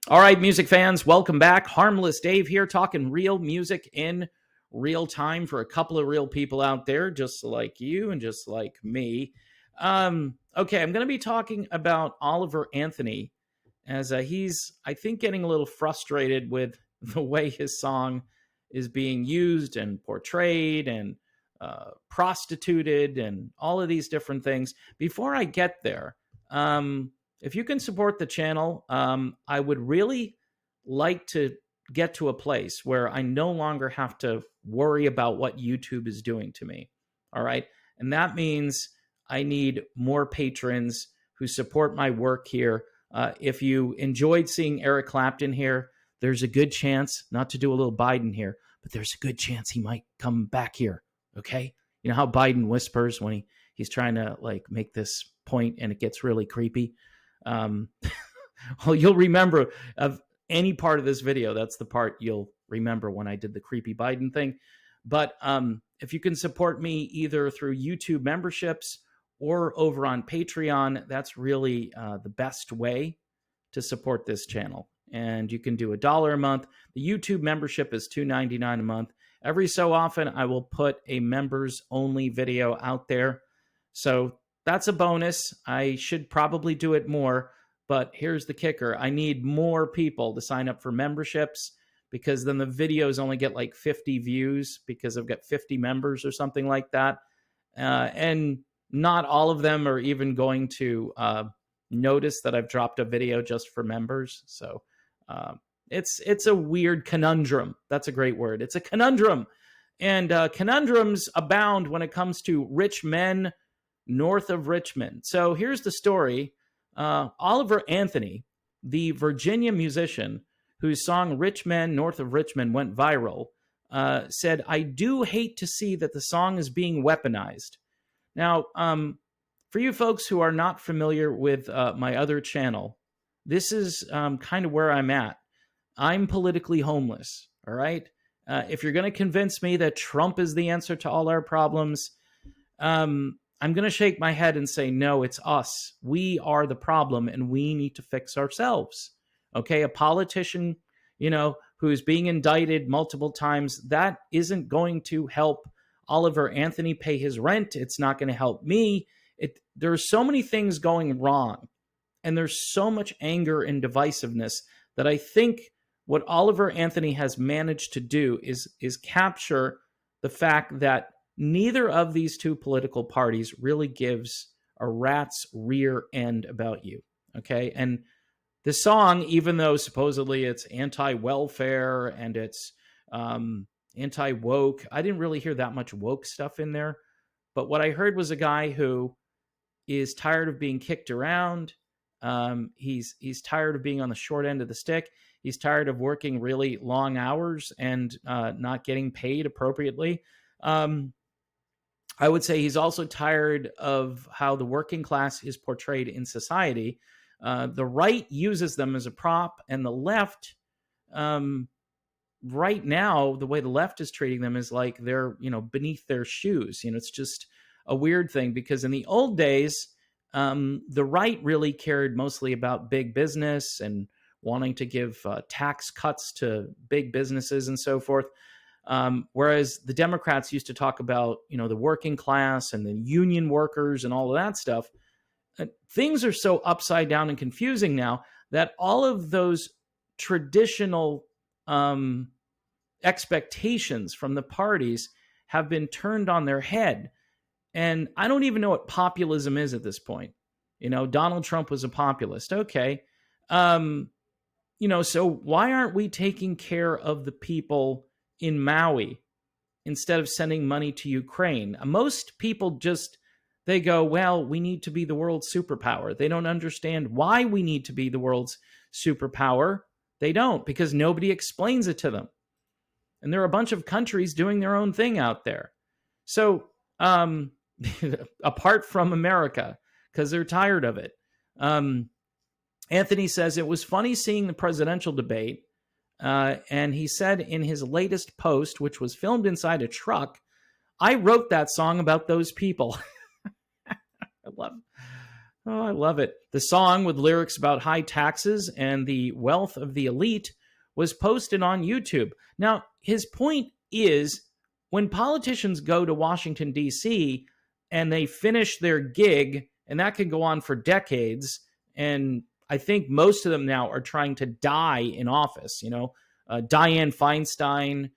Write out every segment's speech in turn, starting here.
All right, music fans, welcome back. Harmless Dave here, talking real music in real time for a couple of real people out there, just like you and just like me. Okay, I'm going to be talking about Oliver Anthony as he's, I think, getting a little frustrated with the way his song is being used and portrayed and prostituted and all of these different things. Before I get there, if you can support the channel, I would really like to get to a place where I no longer have to worry about what YouTube is doing to me. All right. And that means I need more patrons who support my work here. If you enjoyed seeing Eric Clapton here, there's a good chance, not to do a little Biden here, but there's a good chance he might come back here. Okay. You know how Biden whispers when he's trying to like make this point and it gets really creepy. Well, you'll remember of any part of this video. That's the part you'll remember when I did the creepy Biden thing. But if you can support me either through YouTube memberships or over on Patreon, that's really the best way to support this channel. And you can do $1 a month. The YouTube membership is $2.99 a month. Every so often, I will put a members only video out there. So that's a bonus. I should probably do it more, but here's the kicker. I need more people to sign up for memberships because then the videos only get like 50 views because I've got 50 members or something like that. And not all of them are even going to notice that I've dropped a video just for members. So it's a weird conundrum. That's a great word. It's a conundrum. And conundrums abound when it comes to rich men north of Richmond. So here's the story. Oliver Anthony, the Virginia musician whose song Rich Men North of Richmond went viral, said, "I do hate to see that the song is being weaponized." Now, for you folks who are not familiar with my other channel, this is kind of where I'm at. I'm politically homeless, all right? If you're going to convince me that Trump is the answer to all our problems, I'm going to shake my head and say, no, it's us. We are the problem and we need to fix ourselves. Okay, a politician, who's being indicted multiple times, that isn't going to help Oliver Anthony pay his rent. It's not going to help me. There's so many things going wrong and there's so much anger and divisiveness that I think what Oliver Anthony has managed to do is capture the fact that neither of these two political parties really gives a rat's rear end about you, okay? And the song, even though supposedly it's anti-welfare and it's anti-woke, I didn't really hear that much woke stuff in there. But what I heard was a guy who is tired of being kicked around. He's tired of being on the short end of the stick. He's tired of working really long hours and not getting paid appropriately. I would say he's also tired of how the working class is portrayed in society. The right uses them as a prop, and the left, right now, the way the left is treating them is like they're, beneath their shoes. It's just a weird thing because in the old days, the right really cared mostly about big business and wanting to give tax cuts to big businesses and so forth. Whereas the Democrats used to talk about, the working class and the union workers and all of that stuff. Things are so upside down and confusing now that all of those traditional expectations from the parties have been turned on their head. And I don't even know what populism is at this point. Donald Trump was a populist. Okay. So why aren't we taking care of the people in Maui instead of sending money to Ukraine? Most people they go, well, we need to be the world's superpower. They don't understand why we need to be the world's superpower. They don't, because nobody explains it to them. And there are a bunch of countries doing their own thing out there. So, apart from America, because they're tired of it. Anthony says, it was funny seeing the presidential debate. And he said in his latest post, which was filmed inside a truck, I wrote that song about those people. Oh, I love it. The song with lyrics about high taxes and the wealth of the elite was posted on YouTube. Now, his point is when politicians go to Washington, D.C., and they finish their gig, and that can go on for decades, and I think most of them now are trying to die in office. Dianne Feinstein,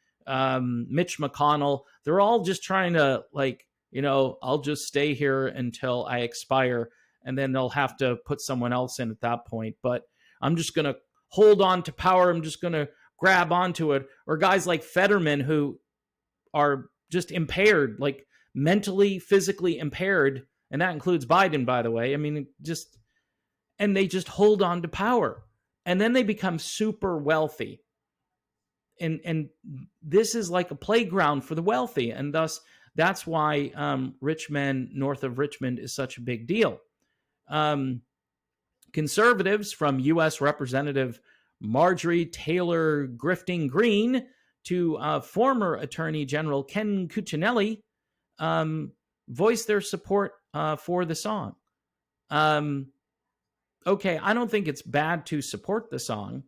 Mitch McConnell, they're all just trying to, I'll just stay here until I expire, and then they'll have to put someone else in at that point. But I'm just going to hold on to power. I'm just going to grab onto it. Or guys like Fetterman who are just impaired, like mentally, physically impaired. And that includes Biden, by the way. I mean, and they just hold on to power. And then they become super wealthy. And this is like a playground for the wealthy. And thus, that's why rich men north of Richmond is such a big deal. Conservatives from U.S. Representative Marjorie Taylor Grifting Greene to former Attorney General Ken Cuccinelli voiced their support for the song. Okay, I don't think it's bad to support the song,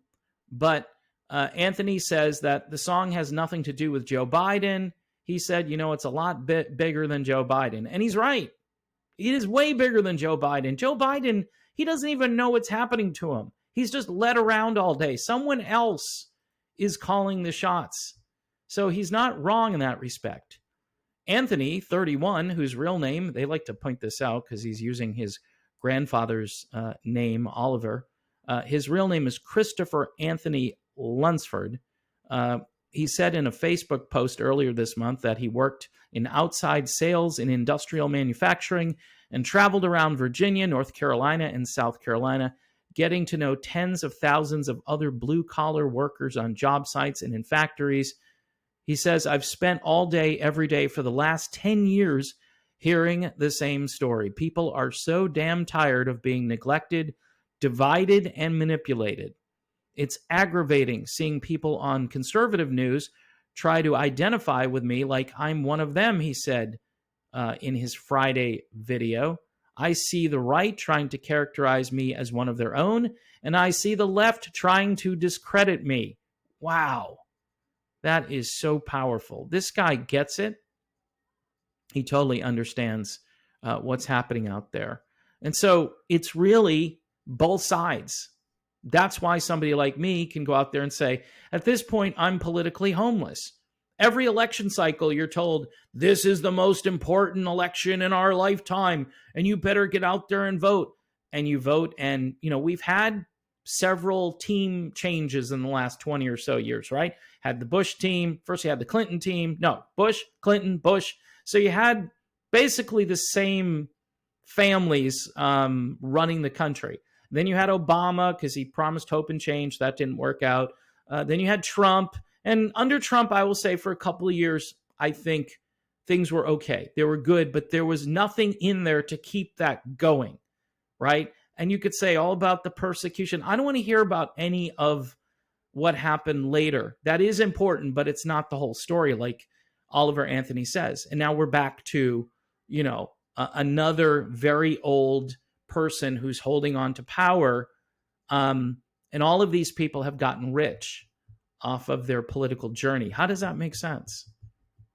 but Anthony says that the song has nothing to do with Joe Biden. He said, it's a lot bigger than Joe Biden. And he's right. It is way bigger than Joe Biden. Joe Biden, he doesn't even know what's happening to him. He's just led around all day. Someone else is calling the shots. So he's not wrong in that respect. Anthony, 31, whose real name, they like to point this out because he's using his grandfather's name, Oliver. His real name is Christopher Anthony Lunsford. He said in a Facebook post earlier this month that he worked in outside sales in industrial manufacturing and traveled around Virginia, North Carolina, and South Carolina, getting to know tens of thousands of other blue-collar workers on job sites and in factories. He says, I've spent all day, every day for the last 10 years hearing the same story. People are so damn tired of being neglected, divided, and manipulated. It's aggravating seeing people on conservative news try to identify with me like I'm one of them, he said in his Friday video. I see the right trying to characterize me as one of their own, and I see the left trying to discredit me. Wow. That is so powerful. This guy gets it. He totally understands what's happening out there. And so it's really both sides. That's why somebody like me can go out there and say, at this point, I'm politically homeless. Every election cycle, you're told, this is the most important election in our lifetime, and you better get out there and vote. And you vote, and we've had several team changes in the last 20 or so years, right? Had the Bush team. First you had the Clinton team. No, Bush, Clinton, Bush. So you had basically the same families running the country. Then you had Obama because he promised hope and change. That didn't work out. Then you had Trump. And under Trump, I will say for a couple of years, I think things were okay. They were good, but there was nothing in there to keep that going, right? And you could say all about the persecution. I don't want to hear about any of what happened later. That is important, but it's not the whole story, like Oliver Anthony says. And now we're back to, another very old person who's holding on to power. And all of these people have gotten rich off of their political journey. How does that make sense?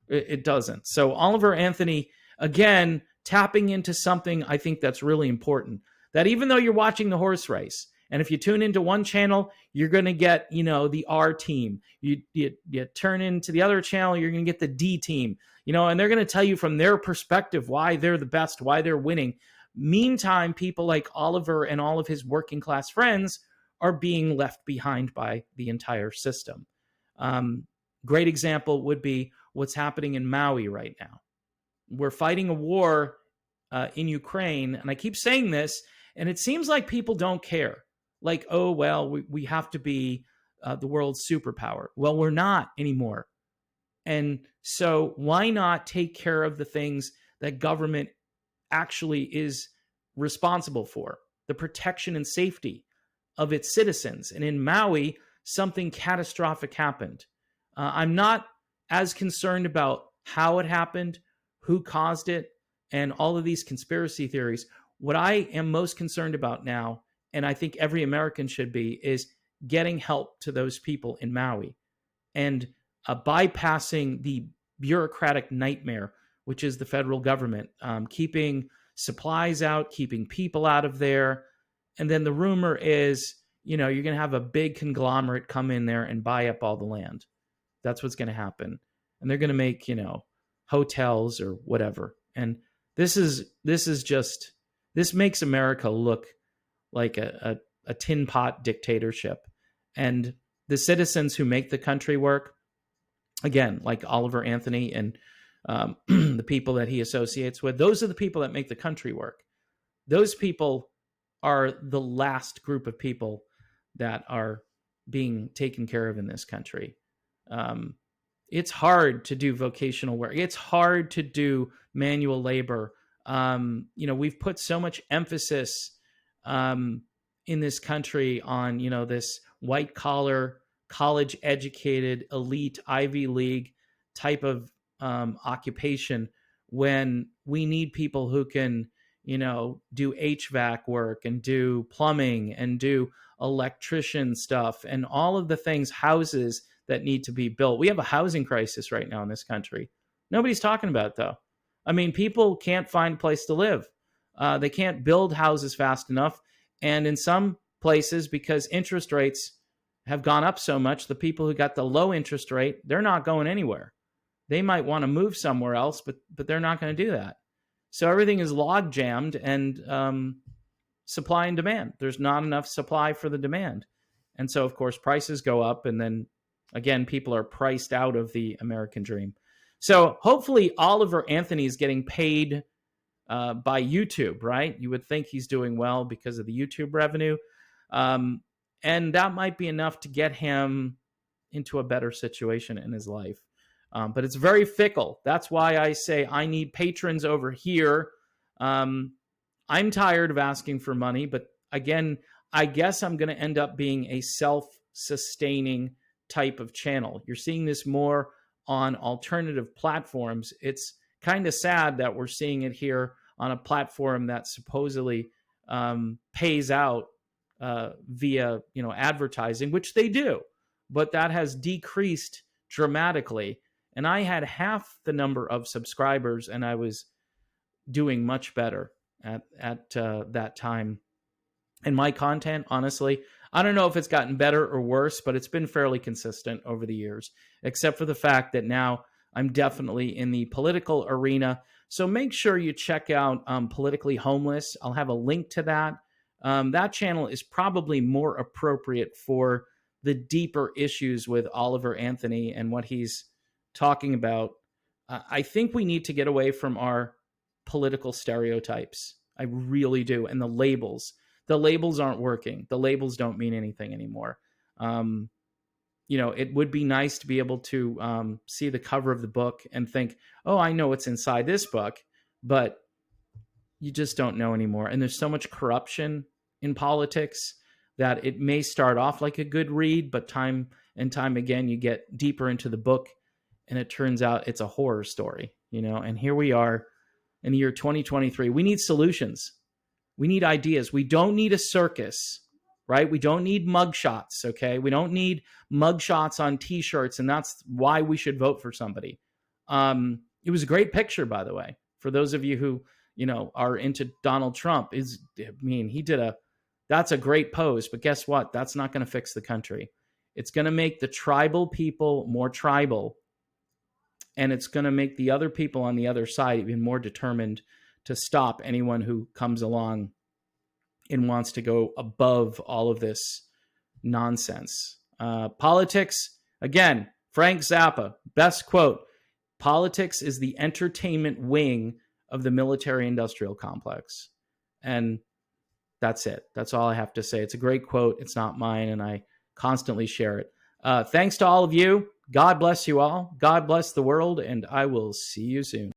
It doesn't. So Oliver Anthony, again, tapping into something I think that's really important. That even though you're watching the horse race, and if you tune into one channel, you're going to get, the R team. You turn into the other channel, you're going to get the D team. And they're going to tell you from their perspective why they're the best, why they're winning. Meantime, people like Oliver and all of his working class friends are being left behind by the entire system. Great example would be what's happening in Maui right now. We're fighting a war in Ukraine, and I keep saying this, and it seems like people don't care. Like, oh, well, we have to be the world's superpower. Well, we're not anymore. And so why not take care of the things that government actually is responsible for? The protection and safety of its citizens. And in Maui, something catastrophic happened. I'm not as concerned about how it happened, who caused it, and all of these conspiracy theories. What I am most concerned about now, and I think every American should be, is getting help to those people in Maui and bypassing the bureaucratic nightmare, which is the federal government, keeping supplies out, keeping people out of there. And then the rumor is, you're going to have a big conglomerate come in there and buy up all the land. That's what's going to happen. And they're going to make, hotels or whatever. And this makes America look like a tin pot dictatorship. And the citizens who make the country work, again, like Oliver Anthony and the people that he associates with, those are the people that make the country work. Those people are the last group of people that are being taken care of in this country. It's hard to do vocational work. It's hard to do manual labor. We've put so much emphasis in this country on, this white collar, college educated, elite Ivy League type of occupation, when we need people who can, do HVAC work and do plumbing and do electrician stuff and all of the things, houses that need to be built. We have a housing crisis right now in this country. Nobody's talking about it, though. I mean, people can't find a place to live. They can't build houses fast enough. And in some places, because interest rates have gone up so much, the people who got the low interest rate, they're not going anywhere. They might want to move somewhere else, but they're not going to do that. So everything is log jammed, and supply and demand. There's not enough supply for the demand. And so, of course, prices go up, and then again, people are priced out of the American dream. So hopefully Oliver Anthony is getting paid by YouTube, right? You would think he's doing well because of the YouTube revenue. And that might be enough to get him into a better situation in his life. But it's very fickle. That's why I say I need patrons over here. I'm tired of asking for money, but again, I guess I'm going to end up being a self-sustaining type of channel. You're seeing this more on alternative platforms. It's kind of sad that we're seeing it here on a platform that supposedly pays out via advertising, which they do, but that has decreased dramatically. And I had half the number of subscribers, and I was doing much better at that time. And my content, honestly, I don't know if it's gotten better or worse, but it's been fairly consistent over the years, except for the fact that now I'm definitely in the political arena. So make sure you check out Politically Homeless. I'll have a link to that. That channel is probably more appropriate for the deeper issues with Oliver Anthony and what he's talking about. I think we need to get away from our political stereotypes. I really do. And the labels. The labels aren't working. The labels don't mean anything anymore. It would be nice to be able to see the cover of the book and think, oh, I know what's inside this book, but you just don't know anymore. And there's so much corruption in politics that it may start off like a good read, but time and time again, you get deeper into the book and it turns out it's a horror story, and here we are in the year 2023. We need solutions. We need ideas. We don't need a circus, right? We don't need mugshots, okay? We don't need mugshots on T-shirts, and that's why we should vote for somebody. It was a great picture, by the way, for those of you who, are into Donald Trump. That's a great pose, but guess what? That's not going to fix the country. It's going to make the tribal people more tribal, and it's going to make the other people on the other side even more determined to stop anyone who comes along and wants to go above all of this nonsense. Politics, again, Frank Zappa, best quote, politics is the entertainment wing of the military-industrial complex. And that's it. That's all I have to say. It's a great quote. It's not mine, and I constantly share it. Thanks to all of you. God bless you all. God bless the world, and I will see you soon.